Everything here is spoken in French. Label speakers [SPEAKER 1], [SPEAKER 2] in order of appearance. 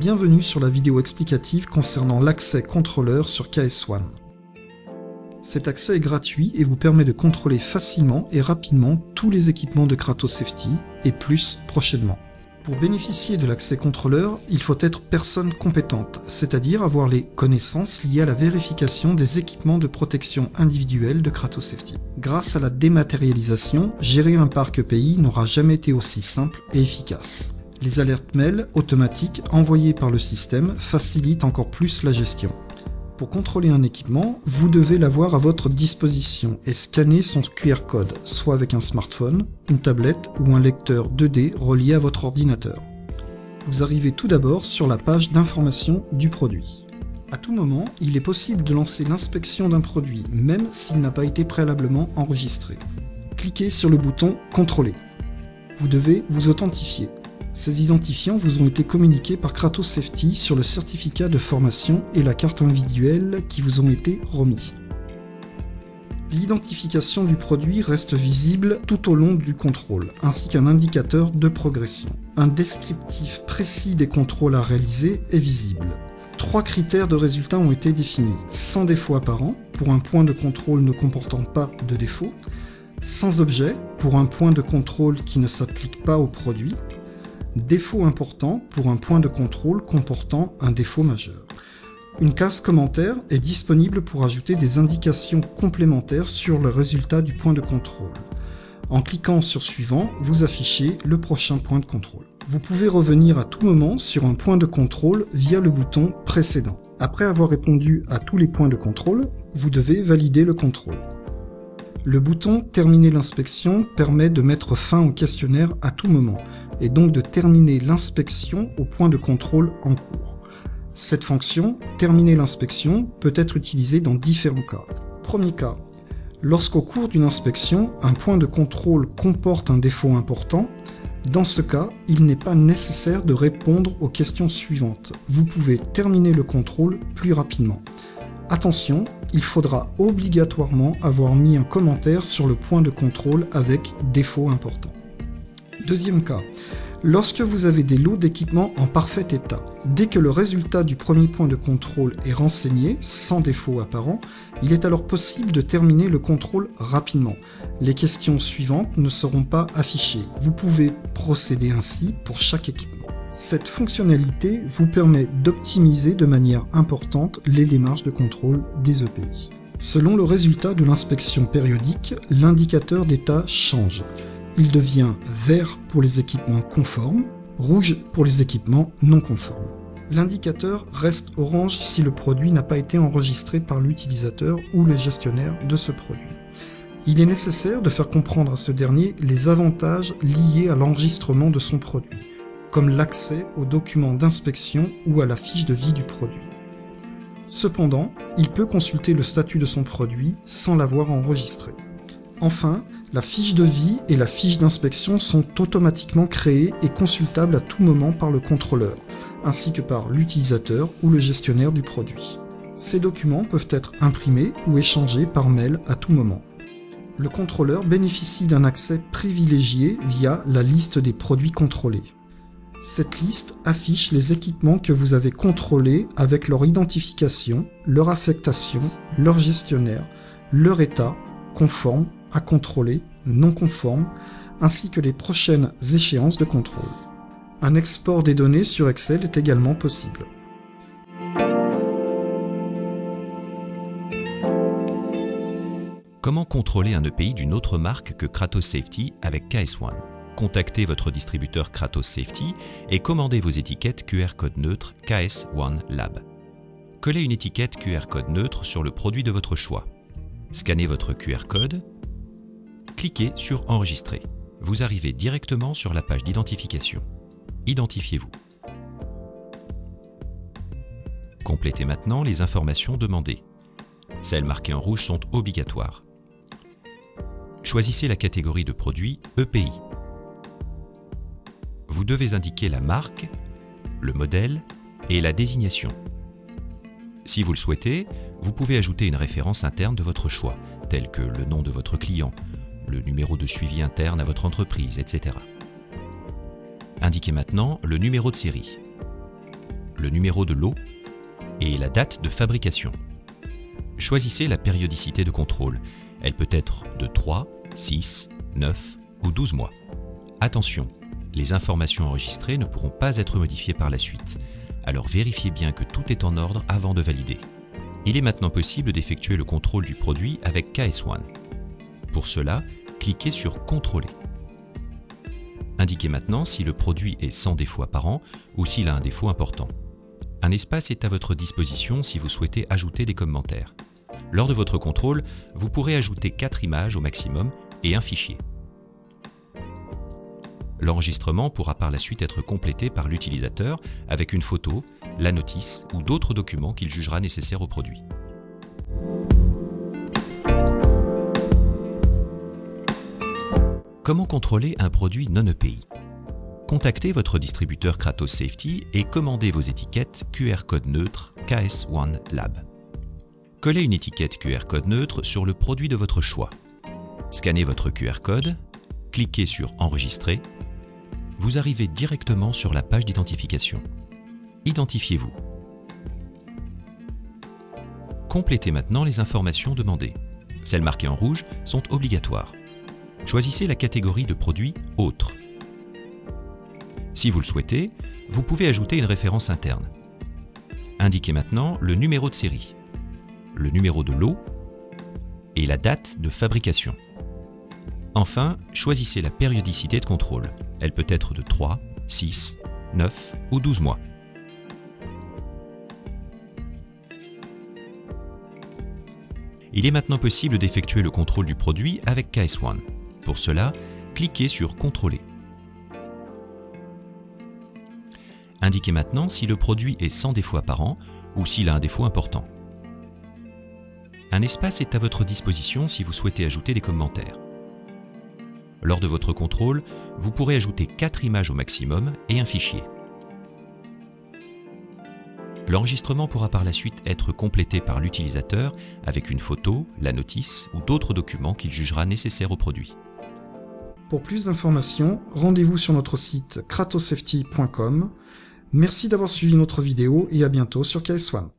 [SPEAKER 1] Bienvenue sur la vidéo explicative concernant l'accès contrôleur sur KS1. Cet accès est gratuit et vous permet de contrôler facilement et rapidement tous les équipements de Kratos Safety et plus prochainement. Pour bénéficier de l'accès contrôleur, il faut être personne compétente, c'est-à-dire avoir les connaissances liées à la vérification des équipements de protection individuelle de Kratos Safety. Grâce à la dématérialisation, gérer un parc EPI n'aura jamais été aussi simple et efficace. Les alertes mail automatiques envoyées par le système facilitent encore plus la gestion. Pour contrôler un équipement, vous devez l'avoir à votre disposition et scanner son QR code, soit avec un smartphone, une tablette ou un lecteur 2D relié à votre ordinateur. Vous arrivez tout d'abord sur la page d'information du produit. À tout moment, il est possible de lancer l'inspection d'un produit, même s'il n'a pas été préalablement enregistré. Cliquez sur le bouton « Contrôler ». Vous devez vous authentifier. Ces identifiants vous ont été communiqués par Kratos Safety sur le certificat de formation et la carte individuelle qui vous ont été remis. L'identification du produit reste visible tout au long du contrôle, ainsi qu'un indicateur de progression. Un descriptif précis des contrôles à réaliser est visible. 3 critères de résultats ont été définis. Sans défaut apparent, pour un point de contrôle ne comportant pas de défaut. Sans objet, pour un point de contrôle qui ne s'applique pas au produit. Défaut important pour un point de contrôle comportant un défaut majeur. Une case commentaire est disponible pour ajouter des indications complémentaires sur le résultat du point de contrôle. En cliquant sur Suivant, vous affichez le prochain point de contrôle. Vous pouvez revenir à tout moment sur un point de contrôle via le bouton Précédent. Après avoir répondu à tous les points de contrôle, vous devez valider le contrôle. Le bouton « Terminer l'inspection » permet de mettre fin au questionnaire à tout moment, et donc de terminer l'inspection au point de contrôle en cours. Cette fonction « Terminer l'inspection » peut être utilisée dans différents cas. Premier cas, lorsqu'au cours d'une inspection, un point de contrôle comporte un défaut important, dans ce cas, il n'est pas nécessaire de répondre aux questions suivantes. Vous pouvez terminer le contrôle plus rapidement. Attention, il faudra obligatoirement avoir mis un commentaire sur le point de contrôle avec défaut important. Deuxième cas, lorsque vous avez des lots d'équipements en parfait état, dès que le résultat du premier point de contrôle est renseigné, sans défaut apparent, il est alors possible de terminer le contrôle rapidement. Les questions suivantes ne seront pas affichées. Vous pouvez procéder ainsi pour chaque équipement. Cette fonctionnalité vous permet d'optimiser de manière importante les démarches de contrôle des EPI. Selon le résultat de l'inspection périodique, l'indicateur d'état change. Il devient vert pour les équipements conformes, rouge pour les équipements non conformes. L'indicateur reste orange si le produit n'a pas été enregistré par l'utilisateur ou le gestionnaire de ce produit. Il est nécessaire de faire comprendre à ce dernier les avantages liés à l'enregistrement de son produit, comme l'accès aux documents d'inspection ou à la fiche de vie du produit. Cependant, il peut consulter le statut de son produit sans l'avoir enregistré. Enfin, la fiche de vie et la fiche d'inspection sont automatiquement créées et consultables à tout moment par le contrôleur, ainsi que par l'utilisateur ou le gestionnaire du produit. Ces documents peuvent être imprimés ou échangés par mail à tout moment. Le contrôleur bénéficie d'un accès privilégié via la liste des produits contrôlés. Cette liste affiche les équipements que vous avez contrôlés avec leur identification, leur affectation, leur gestionnaire, leur état, conforme, à contrôler, non conforme, ainsi que les prochaines échéances de contrôle. Un export des données sur Excel est également possible.
[SPEAKER 2] Comment contrôler un EPI d'une autre marque que Kratos Safety avec KS1 ? Contactez votre distributeur Kratos Safety et commandez vos étiquettes QR code neutre KS1 Lab. Collez une étiquette QR code neutre sur le produit de votre choix. Scannez votre QR code. Cliquez sur Enregistrer. Vous arrivez directement sur la page d'identification. Identifiez-vous. Complétez maintenant les informations demandées. Celles marquées en rouge sont obligatoires. Choisissez la catégorie de produit EPI. Vous devez indiquer la marque, le modèle et la désignation. Si vous le souhaitez, vous pouvez ajouter une référence interne de votre choix, telle que le nom de votre client, le numéro de suivi interne à votre entreprise, etc. Indiquez maintenant le numéro de série. le numéro de lot et la date de fabrication. Choisissez la périodicité de contrôle. Elle peut être de 3, 6, 9 ou 12 mois. Attention, les informations enregistrées ne pourront pas être modifiées par la suite, alors vérifiez bien que tout est en ordre avant de valider. Il est maintenant possible d'effectuer le contrôle du produit avec KS1. Pour cela, cliquez sur « Contrôler ». Indiquez maintenant si le produit est sans défaut apparent ou s'il a un défaut important. Un espace est à votre disposition si vous souhaitez ajouter des commentaires. Lors de votre contrôle, vous pourrez ajouter 4 images au maximum et un fichier. L'enregistrement pourra par la suite être complété par l'utilisateur avec une photo, la notice ou d'autres documents qu'il jugera nécessaires au produit. Comment contrôler un produit non EPI ? Contactez votre distributeur Kratos Safety et commandez vos étiquettes QR code neutre KS1 Lab. Collez une étiquette QR code neutre sur le produit de votre choix. Scannez votre QR code, cliquez sur « Enregistrer ». Vous arrivez directement sur la page d'identification. Identifiez-vous. Complétez maintenant les informations demandées. Celles marquées en rouge sont obligatoires. Choisissez la catégorie de produit « Autres ». Si vous le souhaitez, vous pouvez ajouter une référence interne. Indiquez maintenant le numéro de série, le numéro de lot et la date de fabrication. Enfin, choisissez la périodicité de contrôle. Elle peut être de 3, 6, 9 ou 12 mois. Il est maintenant possible d'effectuer le contrôle du produit avec KS1. Pour cela, cliquez sur « Contrôler ». Indiquez maintenant si le produit est sans défaut apparent ou s'il a un défaut important. Un espace est à votre disposition si vous souhaitez ajouter des commentaires. Lors de votre contrôle, vous pourrez ajouter 4 images au maximum et un fichier. L'enregistrement pourra par la suite être complété par l'utilisateur avec une photo, la notice ou d'autres documents qu'il jugera nécessaires au produit.
[SPEAKER 1] Pour plus d'informations, rendez-vous sur notre site kratosafety.com. Merci d'avoir suivi notre vidéo et à bientôt sur KS1.